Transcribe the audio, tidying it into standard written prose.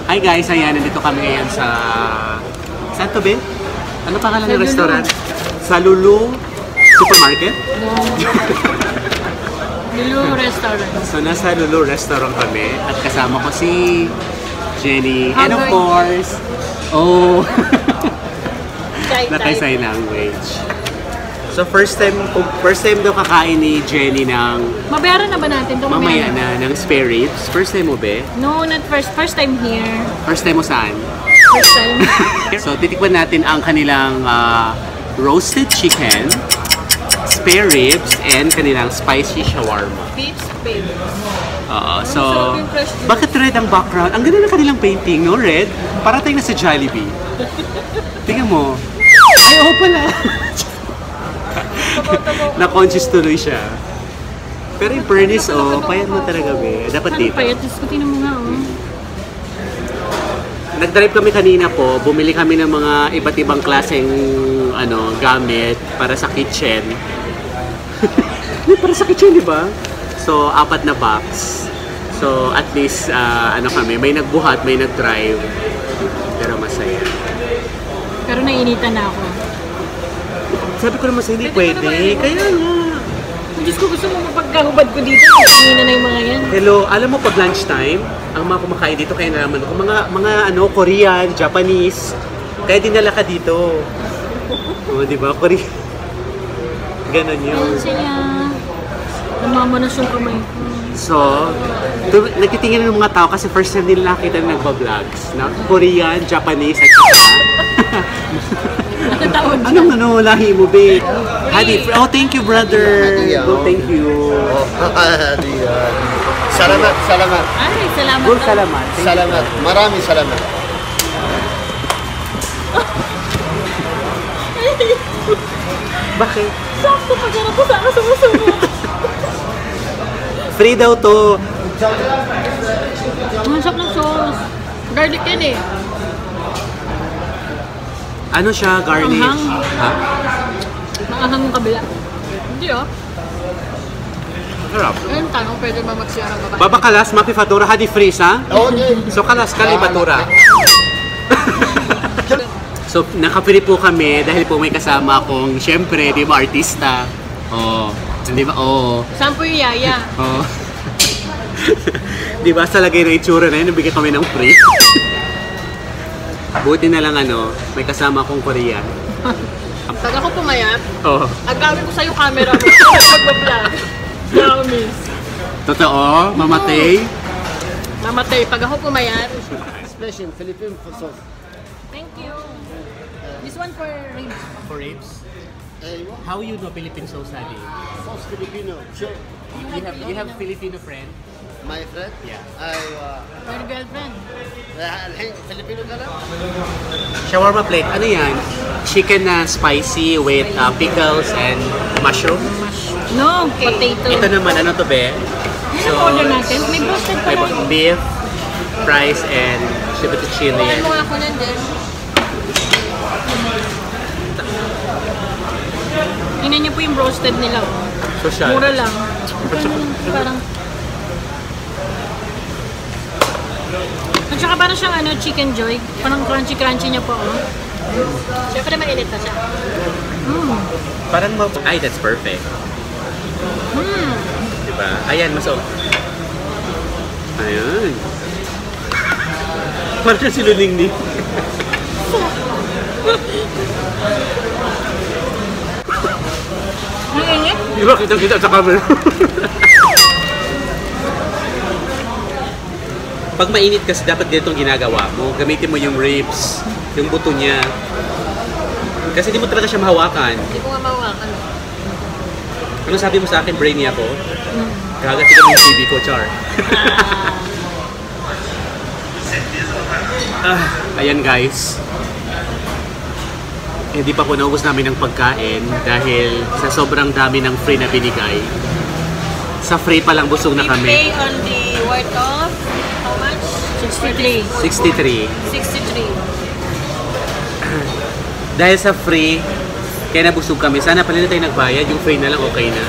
Hi guys, ayan, nandito kami ngayon sa... Saan to, Ben? Ano pangalan ng restaurant? Sa Lulu Supermarket? No. Lulu Restaurant. So, nasa Lulu Restaurant kami at kasama ko si Jenny. And of course, naka-sign language. So, first time daw kakain ni Jenny ng... Mabayaran na ba natin ito? Mamaya na, ng spare ribs. First time mo, be? No, not first. First time here. First time mo saan? First time. So, titikman natin ang kanilang roasted chicken, spare ribs, and kanilang spicy shawarma. Beef spade. So, bakit red ang background? Ang ganda ng kanilang painting, no? Red? Para tayong nasa Jollibee. Tingnan mo. Ay, oo pala. Na-conscious tuloy siya. Pero in fairness, payat mo talaga, be. Dapat dito. Ano payat? Diyos ko, tinan mo nga, Nag-drive kami kanina po. Bumili kami ng mga iba't ibang klaseng gamit para sa kitchen. Para sa kitchen, di ba? So, 4 na box. So, at least, may nagbuhat, may nag-drive. Pero masaya. Pero nainitan na ako. Sabi ko naman sa hindi pwede. Kaya nga. Diyos ko, gusto mo mapagkahubad ko dito. Kanina na yung mga yan. Hello, alam mo pag lunchtime, ang mga kumakain dito, kaya nalaman ko, mga Korean, Japanese, kaya dinala ka dito. Di ba? Korean. Ganon yun. Ayun siya. Namamanas yung kamay ko. So, nagtitingin ng mga tao kasi first time nila nakita na nagba-vlogs. Korean, Japanese, at saka. Anong lahi mo, babe? Hadi. Oh, thank you, brother. Oh, thank you. Salamat, salamat. Ay, salamat. Good, salamat. Salamat. Maraming salamat. Bakit? Sakto pa dyan ako sa sumusunod. Free daw to. Ang sarap ng sauce. Garlic yan eh. Ano siya? Garnish? Maanghang. Ha? Maanghang yung kabila. Hindi Sarap. Ayun, tanong pwede ba magsiyara ng babae? Baba kalas, mapi fatura, hadi freeze, ha? Okay. So kalas, kali batura. So, nakapili po kami dahil po may kasama akong, syempre, di ba, artista. Di ba? Saan po yung yaya? Di ba, sa lagay na itsura na yun, nabigyan kami ng free. Buti na lang may kasama akong Korean. Pag ako pumayat, agawin ko sa'yo camera mo. Pag-vlog. Promise. Totoo? Mamatay? Mamatay. Pag ako pumayat. Special Philippine sauce. Thank you. This one for ribs. For ribs? How you know Philippine sauce, Adi? Sauce Filipino. Sure. You have Filipino friend? My friend? Yeah. My girlfriend. Filipino ka lang? Shawarma plate, ano yan? Chicken na spicy with pickles and mushroom? No, potato. Ito naman, ano to, be? Ano order natin? May roasted pa lang. Beef, fries, and shibata chili. Order mo ako nun din. Tingnan niyo po yung roasted nila. Social. Mura lang. Parang... At saka parang siyang chicken joy. Parang crunchy-crunchy niya po. Siyempre mainit na siya. Parang ay, that's perfect. Diba? Ayan, masok. Ayan. Parang siya si Luningning. Ang init? Di ba kitang-kita sa camera? Pag mainit kasi dapat ganitong ginagawa mo. Gamitin mo yung ribs, yung buto niya. Kasi di mo talaga siya mahawakan. Hindi ko nga mahawakan. Ano sabi mo sa akin, brainy ako? Kagati kami yung TV ko, Char. Ayan guys. Hindi pa po naubos namin ng pagkain dahil sa sobrang dami ng free na binigay. Sa free pa lang busog na We kami. pay on the worth of how much? 63. 63. 63. Dahil sa free, kaya nabusog kami. Sana pala na tayo nagbayad, yung free na lang okay na.